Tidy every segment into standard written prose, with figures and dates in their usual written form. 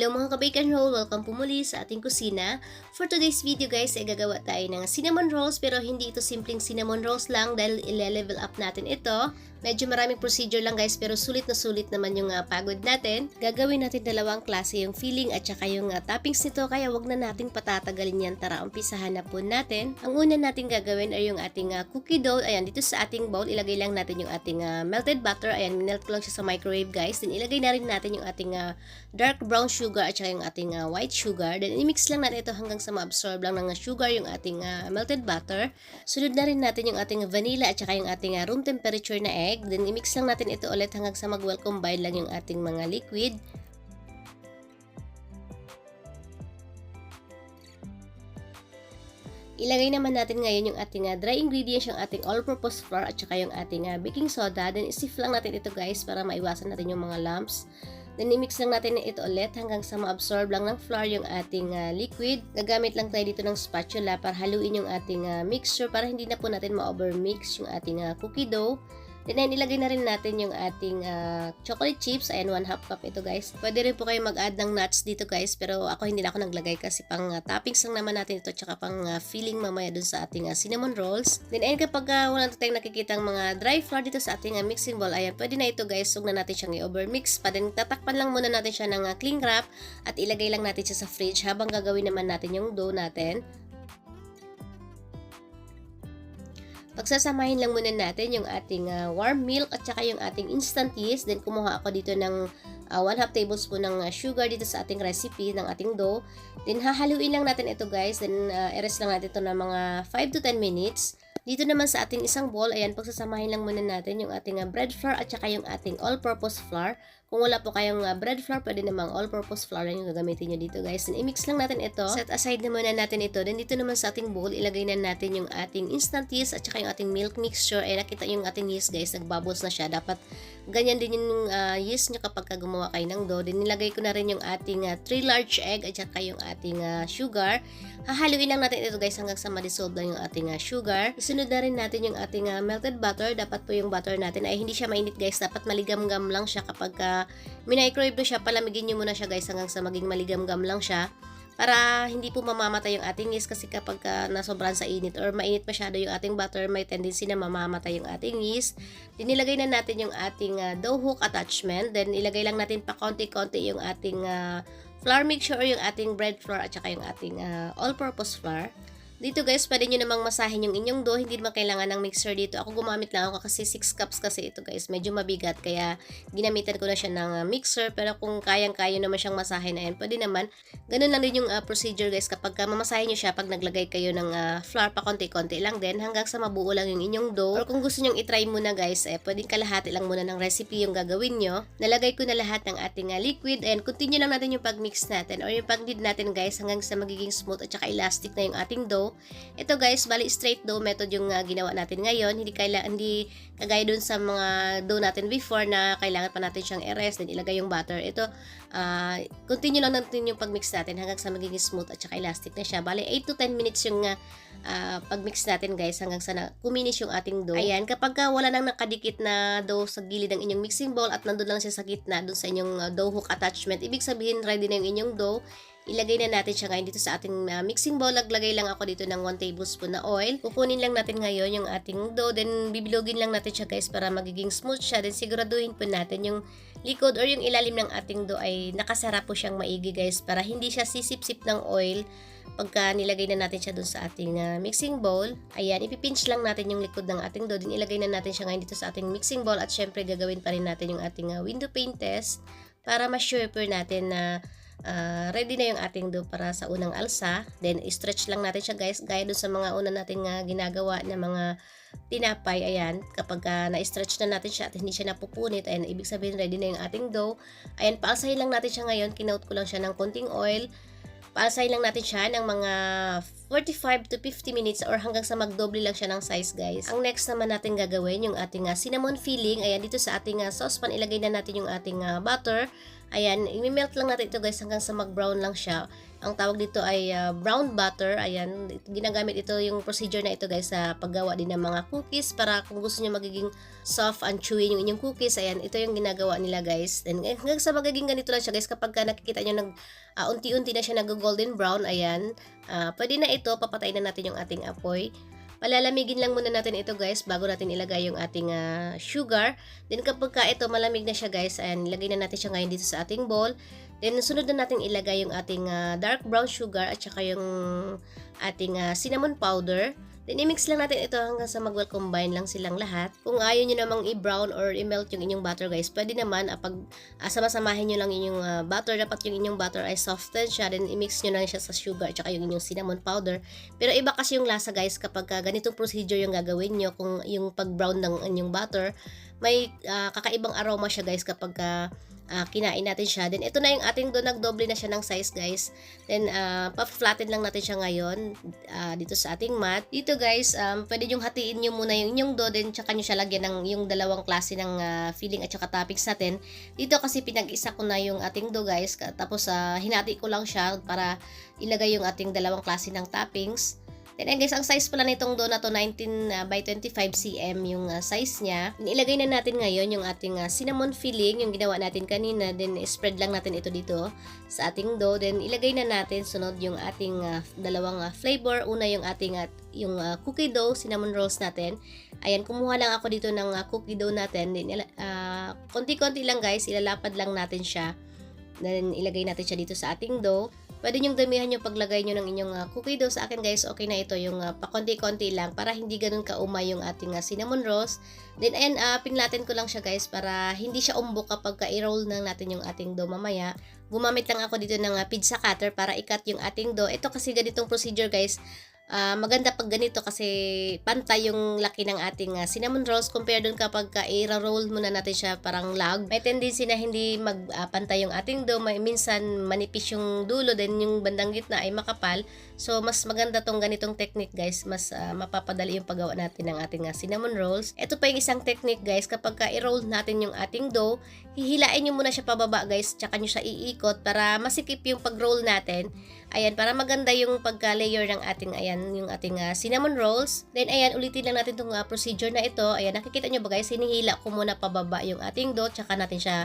Hello mga ka-bake and roll! Welcome po muli sa ating kusina. For today's video guys ay gagawa tayo ng cinnamon rolls pero hindi ito simpleng cinnamon rolls lang dahil i-level up natin ito. Medyo maraming procedure lang guys pero sulit naman yung pagod natin. Gagawin natin dalawang klase yung filling at saka yung toppings nito kaya wag na nating patatagalin yan. Tara umpisahan na po natin. Ang una nating gagawin ay yung ating cookie dough. Ayan, dito sa ating bowl ilagay lang natin yung ating melted butter. Ayan, minelt ko lang siya sa microwave guys. Then ilagay na rin natin yung ating dark brown sugar at saka yung ating white sugar. Then i-mix lang natin ito hanggang sa ma-absorb lang ng sugar yung ating melted butter. Sunod na rin natin yung ating vanilla at saka yung ating room temperature na egg. Then i-mix lang natin ito ulit hanggang sa mag-well combine lang yung ating mga liquid. Ilagay naman natin ngayon yung ating dry ingredients, yung ating all-purpose flour at saka yung ating baking soda. Then i-sift lang natin ito guys para maiwasan natin yung mga lumps. Then i-mix lang natin ito ulit hanggang sa ma-absorb lang ng flour yung ating liquid. Gagamit lang tayo dito ng spatula para haluin yung ating mixture para hindi na po natin ma-overmix yung ating cookie dough. Then ilagay na rin natin yung ating chocolate chips. Ayan, 1/2 cup ito guys. Pwede rin po kayo mag-add ng nuts dito guys. Pero ako hindi na ako naglagay kasi pang toppings lang naman natin ito. Tsaka pang filling mamaya dun sa ating cinnamon rolls. Then ayan, kapag wala na tayong nakikita mga dry flour dito sa ating mixing bowl. Ayan, pwede na ito guys. Huwag na natin siyang i-overmix pa. Then tatakpan lang muna natin siya ng cling wrap. At ilagay lang natin siya sa fridge habang gagawin naman natin yung dough natin. Pagsasamahin lang muna natin yung ating warm milk at saka yung ating instant yeast. Then kumuha ako dito ng 1/2 tablespoon ng sugar dito sa ating recipe ng ating dough. Then hahaluin lang natin ito guys. Then i-rest lang natin ito ng mga 5 to 10 minutes. Dito naman sa ating isang bowl, ayan, pagsasamahin lang muna natin yung ating bread flour at saka yung ating all-purpose flour. Kung wala po kayong bread flour, pwede namang all-purpose flour lang yung gagamitin nyo dito guys. Then i-mix lang natin ito. Set aside na muna natin ito. Then dito naman sa ating bowl, ilagay na natin yung ating instant yeast at saka yung ating milk mixture. Ay nakita yung ating yeast guys, nagbubbles na siya. Dapat ganyan din yung yeast nyo kapag gumawa kayo ng dough. Then nilagay ko na rin yung ating 3 large egg at saka yung ating sugar. Hahaluin lang natin ito guys hanggang sa ma-dissolve lang yung ating sugar. Isunod na rin natin yung ating melted butter. Dapat po yung butter natin ay hindi siya mainit guys. Dapat maligam-gam lang siya kapag minicrowave mo siya. Palamigin nyo muna siya guys hanggang sa maging maligam-gam lang siya. Para hindi po mamamatay yung ating yeast kasi kapag nasobran sa init or mainit masyado yung ating butter, may tendency na mamamatay yung ating yeast. Then nilagay na natin yung ating dough hook attachment. Then ilagay lang natin pa konti-konti yung ating flour mixture or yung ating bread flour at saka yung ating all-purpose flour. Dito guys, pwede nyo namang masahin yung inyong dough. Hindi naman kailangan ng mixer dito. Ako gumamit lang ako kasi 6 cups kasi ito guys. Medyo mabigat kaya ginamitan ko na siya ng mixer. Pero kung kayang-kaya naman siyang masahin, ayan, pwede naman. Ganun lang din yung procedure guys. Kapag mamasahin nyo siya, pag naglagay kayo ng flour pa konti-konti lang din hanggang sa mabuo lang yung inyong dough. Or kung gusto nyong itry muna guys, pwedeng kalahati lang muna ng recipe yung gagawin nyo. Nalagay ko na lahat ng ating liquid and continue lang natin yung pag-mix natin or yung pag-knead natin guys hanggang sa magiging smooth at saka elastic na yung ating dough. Ito guys, bali straight dough method yung ginawa natin ngayon. Hindi kagaya dun sa mga dough natin before na kailangan pa natin siyang i-rest then ilagay yung butter. Ito, continue lang natin yung pag-mix natin hanggang sa magiging smooth at saka elastic na siya. Bali 8 to 10 minutes yung pag-mix natin guys hanggang sa kuminis yung ating dough. Ayan, kapag wala nang nakadikit na dough sa gilid ng inyong mixing bowl at nandun lang siya sa gitna dun sa inyong dough hook attachment, ibig sabihin ready na yung inyong dough. Ilagay na natin siya ngayon dito sa ating mixing bowl. Naglagay lang ako dito ng 1 tablespoon na oil. Kukunin lang natin ngayon yung ating dough. Then bibilogin lang natin siya guys para magiging smooth siya. Then siguraduhin po natin yung likod or yung ilalim ng ating dough ay nakasara po siyang maigi guys para hindi siya sisip-sip ng oil pagka nilagay na natin siya dun sa ating mixing bowl. Ayan, ipipinch lang natin yung likod ng ating dough. Then ilagay na natin siya ngayon dito sa ating mixing bowl. At syempre gagawin pa rin natin yung ating window pane test para ma-sure po natin na ready na yung ating dough para sa unang alsa. Then stretch lang natin siya guys gaya dun sa mga una nating ginagawa na mga tinapay. Ayan, kapag na-stretch na natin siya at hindi siya napupunit, ayan, ibig sabihin ready na yung ating dough. Ayan, paalsahin lang natin siya ngayon. Kinoat ko lang siya ng konting oil. Paalsahin lang natin siya ng mga 45 to 50 minutes or hanggang sa magdoble lang siya ng size, guys. Ang next naman natin gagawin, yung ating cinnamon filling. Ayan, dito sa ating saucepan, ilagay na natin yung ating butter. Ayan, i-melt lang natin ito, guys, hanggang sa mag-brown lang siya. Ang tawag dito ay brown butter. Ayan, ginagamit ito yung procedure na ito, guys, sa paggawa din ng mga cookies para kung gusto niyo magiging soft and chewy yung inyong cookies. Ayan, ito yung ginagawa nila, guys. And hanggang sa magiging ganito lang siya, guys, kapag nakikita nyo unti-unti na siya nag-golden brown, ayan, pwede na ito, papatayin na natin yung ating apoy. Palalamigin lang muna natin ito, guys, bago natin ilagay yung ating sugar. Then kapag ito malamig na siya, guys, ayan, ilagay na natin siya ngayon dito sa ating bowl. Then sunod na natin ilagay yung ating dark brown sugar at saka yung ating cinnamon powder. Then i-mix lang natin ito hanggang sa mag-well combine lang silang lahat. Kung ayaw nyo namang i-brown or i-melt yung inyong butter, guys, pwede naman pag sama-samahin nyo lang inyong butter. Dapat yung inyong butter ay soften siya. Then i-mix nyo lang siya sa sugar at saka yung inyong cinnamon powder. Pero iba kasi yung lasa, guys, kapag ganitong procedure yung gagawin nyo. Kung yung pag-brown ng inyong butter, may kakaibang aroma siya, guys, kapag kinain natin siya. Then ito na yung ating dough, nagdoble na siya ng size, guys. Then pa-flatten lang natin siya ngayon dito sa ating mat. Dito, guys, pwede yung hatiin nyo muna yung inyong dough, then tsaka nyo siya lagyan ng yung dalawang klase ng filling at saka toppings natin. Dito kasi pinag-isa ko na yung ating dough, guys, tapos hinati ko lang siya para ilagay yung ating dalawang klase ng toppings. Then guys, ang size pala nitong dough na to 19 by 25 cm yung size niya. Ilagay na natin ngayon yung ating cinnamon filling, yung ginawa natin kanina. Then spread lang natin ito dito sa ating dough. Then ilagay na natin sunod yung ating dalawang flavor. Una yung ating yung cookie dough, cinnamon rolls natin. Ayan, kumuha lang ako dito ng cookie dough natin. Then konti-konti lang, guys, ilalapad lang natin siya. Then ilagay natin siya dito sa ating dough. Pwede nyong damihan yung paglagay nyo ng inyong cookie dough. Sa akin, guys, okay na ito yung pakonti-konti lang para hindi ganun kaumay yung ating cinnamon rolls. Then, ayan, pinlatin ko lang siya, guys, para hindi siya umbok kapag i-roll na natin yung ating dough mamaya. Gumamit lang ako dito ng pizza cutter para i-cut yung ating dough. Ito kasi ganitong procedure, guys. Maganda pag ganito kasi pantay yung laki ng ating cinnamon rolls compare dun kapag i-roll muna natin siya parang log. May tendency na hindi magpantay yung ating dough. Minsan manipis yung dulo, then yung bandang gitna ay makapal. So mas maganda tong ganitong technique, guys. Mas mapapadali yung paggawa natin ng ating cinnamon rolls. Ito pa yung isang technique, guys. Kapag i-roll natin yung ating dough, hihilain nyo muna siya pababa, guys, tsaka nyo siya iikot para masikip yung pag-roll natin. Ayan, para maganda yung pagka-layer ng ating, ayan, yung ating cinnamon rolls. Then, ayan, ulitin lang natin itong procedure na ito. Ayan, nakikita nyo ba, guys, hinihila ko muna pababa yung ating dough, tsaka natin siya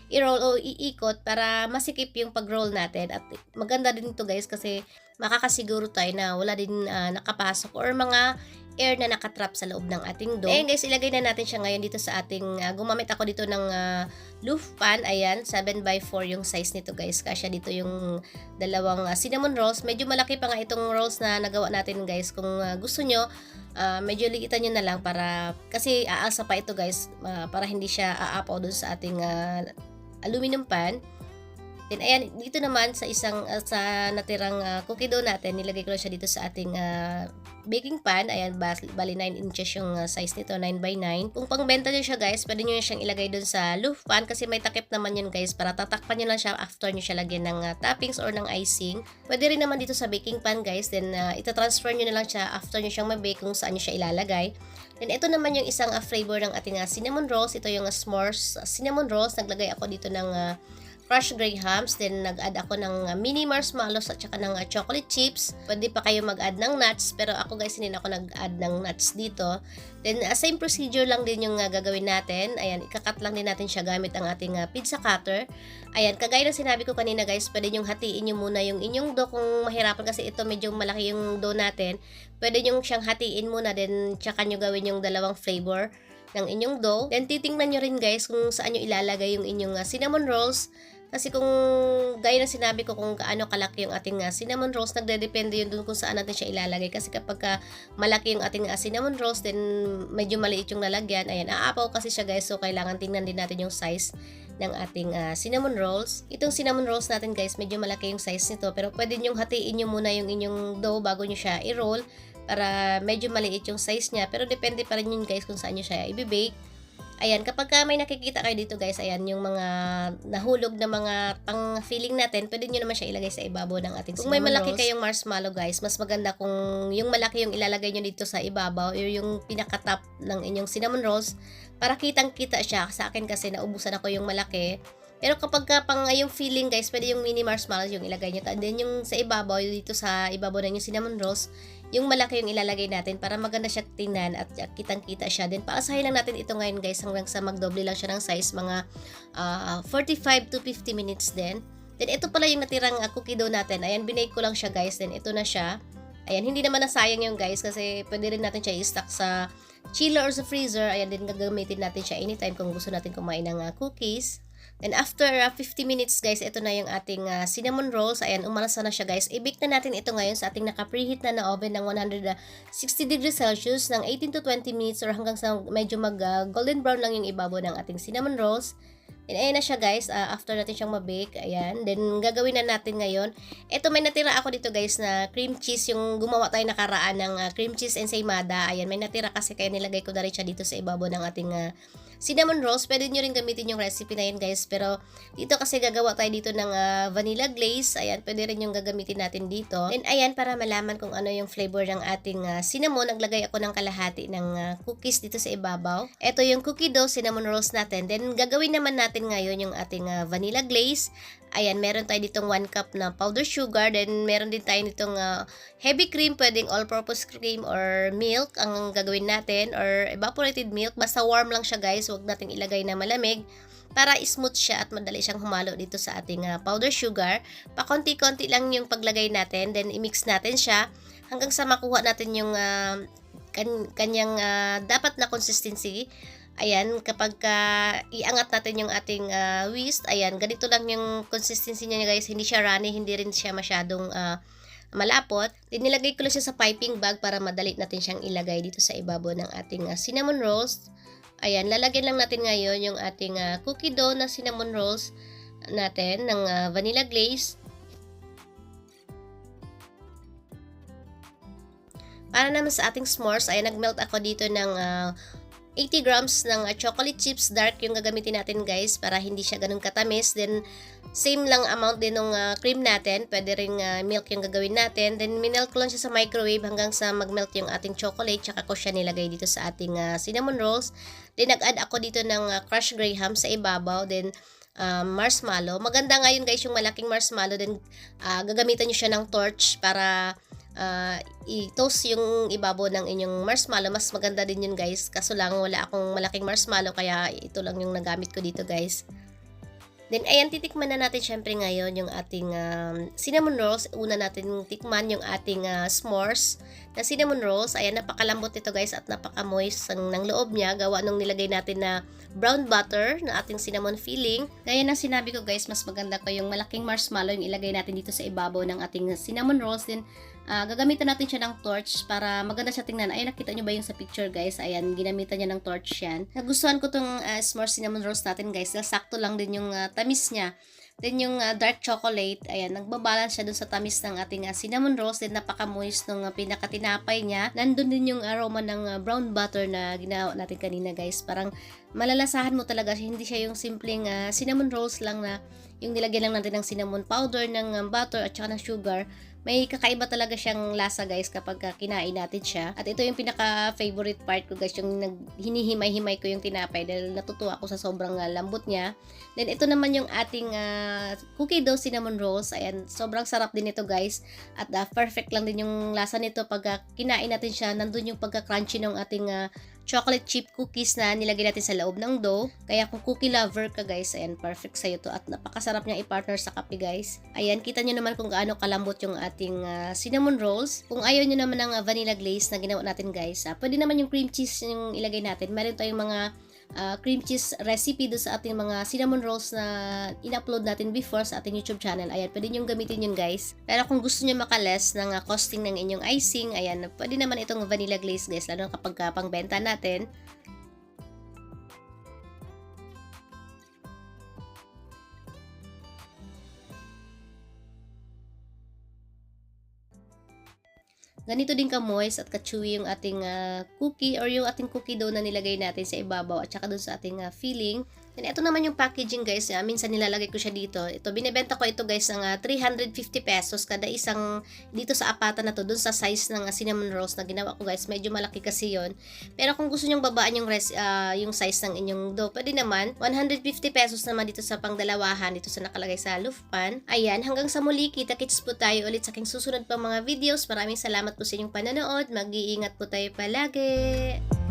i-roll o iikot para masikip yung pag-roll natin. At maganda din ito, guys, kasi makakasiguro tayo na wala din nakapasok or mga air na nakatrap sa loob ng ating dough. Ayan, guys, ilagay na natin siya ngayon dito sa ating, gumamit ako dito ng loaf pan. Ayan, 7x4 yung size nito, guys. Kasya dito yung dalawang cinnamon rolls. Medyo malaki pa nga itong rolls na nagawa natin, guys. Kung gusto nyo, medyo liitan nyo na lang para, kasi aalsa pa ito, guys, para hindi siya aapaw dun sa ating aluminum pan. Then, ayan, dito naman sa isang, sa natirang cookie dough natin, nilagay ko lang siya dito sa ating baking pan. Ayan, bali 9 inches yung size nito, 9x9. Kung pangbenta nyo siya, guys, pwede nyo siyang ilagay dun sa loaf pan kasi may takip naman yun, guys, para tatakpan nyo lang siya after nyo siya lagyan ng toppings or ng icing. Pwede rin naman dito sa baking pan, guys. Then, itatransfer nyo na lang siya after nyo siyang mabake kung saan nyo siya ilalagay. Then, ito naman yung isang flavor ng ating cinnamon rolls. Ito yung s'mores cinnamon rolls. Naglagay ako dito ng crushed grahams, then nag-add ako ng mini marshmallows at saka ng chocolate chips. Pwede pa kayo mag-add ng nuts, pero ako, guys, hindi na ako nag-add ng nuts dito. Then same procedure lang din yung gagawin natin. Ayan, ikakat lang din natin siya gamit ang ating pizza cutter. Ayan, kagaya ng sinabi ko kanina, guys, pwede nyong hatiin nyo muna yung inyong dough kung mahirapan kasi ito medyo malaki yung dough natin. Pwede nyong siyang hatiin muna, then tsaka nyo gawin yung dalawang flavor ng inyong dough. Then titingnan nyo rin, guys, kung saan nyo ilalagay yung inyong cinnamon rolls. Kasi kung gaya ng sinabi ko kung gaano kalaki yung ating cinnamon rolls, nagdedepende yun dun kung saan natin siya ilalagay. Kasi kapag malaki yung ating cinnamon rolls, then medyo maliit yung lalagyan. Ayan, aapaw kasi siya, guys. So, kailangan tingnan din natin yung size ng ating cinnamon rolls. Itong cinnamon rolls natin, guys, medyo malaki yung size nito. Pero pwede nyong hatiin nyo muna yung inyong dough bago nyo siya i-roll para medyo maliit yung size niya. Pero depende pa rin yun, guys, kung saan nyo siya i-bake. Ayan, kapagka may nakikita kayo dito guys, ayan yung mga nahulog na mga pang-filling natin, pwede nyo naman siya ilagay sa ibabaw ng ating cinnamon rolls. Kung may malaki kayong marshmallow guys, mas maganda kung yung malaki yung ilalagay nyo dito sa ibabaw, or yung pinaka-top ng inyong cinnamon rolls, para kitang-kita siya. Sa akin kasi naubusan ako yung malaki. Pero kapag pang yung filling guys, pwede yung mini marshmallow yung ilagay nyo. And then yung sa ibabaw, yung dito sa ibabaw ng yung cinnamon rolls, yung malaki yung ilalagay natin para maganda siya tingnan at kitang-kita siya. Then paasahin lang natin ito ngayon guys hanggang sa magdoble lang siya ng size, mga 45 to 50 minutes din. Then ito pala yung natirang cookie dough natin. Ayan, binake ko lang siya guys. Then ito na siya. Ayan, hindi naman nasayang yung guys kasi pwede rin natin siya i-stock sa chiller or sa freezer. Ayan, din gagamitin natin siya anytime kung gusto natin kumain ng cookies. Then after 50 minutes guys, ito na yung ating cinnamon rolls. Ayan, umalasa na siya guys. I-bake na natin ito ngayon sa ating naka-preheat na oven ng 160 degrees Celsius ng 18 to 20 minutes or hanggang sa medyo mag golden brown lang yung ibabaw ng ating cinnamon rolls. Then ayan na siya guys, after natin siyang mabake, ayan. Then gagawin na natin ngayon. Ito may natira ako dito guys na cream cheese, yung gumawa tayo nakaraan ng cream cheese ensaymada. Ayan, may natira kasi kaya nilagay ko na rin siya dito sa ibabaw ng ating cinnamon rolls. Pwede nyo rin gamitin yung recipe na yun guys, pero dito kasi gagawa tayo dito ng vanilla glaze. Ayan, pwede rin yung gagamitin natin dito. And ayan, para malaman kung ano yung flavor ng ating cinnamon, naglagay ako ng kalahati ng cookies dito sa ibabaw. Ito yung cookie dough cinnamon rolls natin. Then gagawin naman natin ngayon yung ating vanilla glaze. Ayan, meron tayo ditong 1 cup na powdered sugar. Then meron din tayo ditong heavy cream, pwedeng all-purpose cream or milk ang gagawin natin, or evaporated milk. Basta warm lang siya guys, huwag nating ilagay na malamig para smooth siya at madali siyang humalo dito sa ating powder sugar. Pakonti-konti lang yung paglagay natin, then i-mix natin siya hanggang sa makuha natin yung kanyang dapat na consistency. Ayan, kapag iangat natin yung ating whisk, ayan, ganito lang yung consistency niya guys. Hindi siya runny, hindi rin siya masyadong malapot. Then nilagay ko lang siya sa piping bag para madali natin siyang ilagay dito sa ibabaw ng ating cinnamon rolls. Ayan, lalagyan lang natin ngayon yung ating cookie dough na cinnamon rolls natin ng vanilla glaze. Para naman sa ating s'mores, ayan, nagmelt ako dito ng 80 grams ng chocolate chips, dark yung gagamitin natin guys para hindi siya ganun katamis. Then same lang amount din ng cream natin, pwede ring milk yung gagawin natin. Then minelt ko lang siya sa microwave hanggang sa magmelt yung ating chocolate, tsaka ko siya nilagay dito sa ating cinnamon rolls. Then nag-add ako dito ng crushed graham sa ibabaw, then marshmallow. Maganda ngayon guys yung malaking marshmallow, then gagamitan nyo siya ng torch para i-toast yung ibabaw ng inyong marshmallow. Mas maganda din yun guys, kaso lang wala akong malaking marshmallow kaya ito lang yung nagamit ko dito guys. Then ayan, titikman na natin syempre ngayon yung ating cinnamon rolls. Una natin tikman yung ating s'mores na cinnamon rolls. Ayan, napakalambot ito guys at napaka-moist ng loob niya, gawa nung nilagay natin na brown butter na ating cinnamon filling. Gaya ng sinabi ko guys, mas maganda ko yung malaking marshmallow yung ilagay natin dito sa ibabaw ng ating cinnamon rolls. Then gagamitan natin siya ng torch para maganda siya tingnan. Ayan, nakita nyo ba yung sa picture guys? Ayan, ginamitan niya ng torch yan. Nagustuhan ko tong s'mores cinnamon rolls natin guys. Sakto lang din yung tamis niya. Then yung dark chocolate, ayan, nagbabalance siya dun sa tamis ng ating cinnamon rolls. Then napaka-moist nung pinakatinapay niya. Nandun din yung aroma ng brown butter na ginawa natin kanina guys. Parang malalasahan mo talaga siya. Hindi siya yung simpleng cinnamon rolls lang na yung nilagyan lang natin ng cinnamon powder, ng butter at saka ng sugar. May kakaiba talaga siyang lasa guys kapag kinain natin siya. At ito yung pinaka-favorite part ko guys, yung hinihimay-himay ko yung tinapay dahil natutuwa ako sa sobrang lambot niya. Then ito naman yung ating cookie dough cinnamon rolls. Ayan, sobrang sarap din ito guys. At perfect lang din yung lasa nito pag kinain natin siya. Nandun yung pagka-crunchy ng ating chocolate chip cookies na nilagay natin sa loob ng dough. Kaya kung cookie lover ka guys, ayan, perfect sa'yo to. At napakasarap niyang i-partner sa kape guys. Ayan, kita nyo naman kung gaano kalambot yung ating cinnamon rolls. Kung ayaw nyo naman ng vanilla glaze na ginawa natin guys, pwede naman yung cream cheese yung ilagay natin. Meron tayong mga cream cheese recipe do sa ating mga cinnamon rolls na in-upload natin before sa ating YouTube channel. Ayan, pwede nyo gamitin yun guys. Pero kung gusto nyo makaless ng costing ng inyong icing, ayan, pwede naman itong vanilla glaze guys, lalo kapag pangbenta natin. Ganito din ka-moist at ka-chewy yung ating cookie or yung ating cookie dough na nilagay natin sa ibabaw at saka dun sa ating filling. And ito naman yung packaging guys, minsan nilalagay ko siya dito. Ito, binebenta ko ito guys ng 350 pesos kada isang dito sa apata na to, dun sa size ng cinnamon rolls na ginawa ko guys. Medyo malaki kasi yon. Pero kung gusto nyong babaan yung size ng inyong dough, pwede naman. 150 pesos naman dito sa pangdalawahan, dito sa nakalagay sa Lufpan. Ayan, hanggang sa muli, kita-kits po tayo ulit sa aking susunod pang mga videos. Maraming salamat po sa inyong panonood. Mag-iingat po tayo palagi.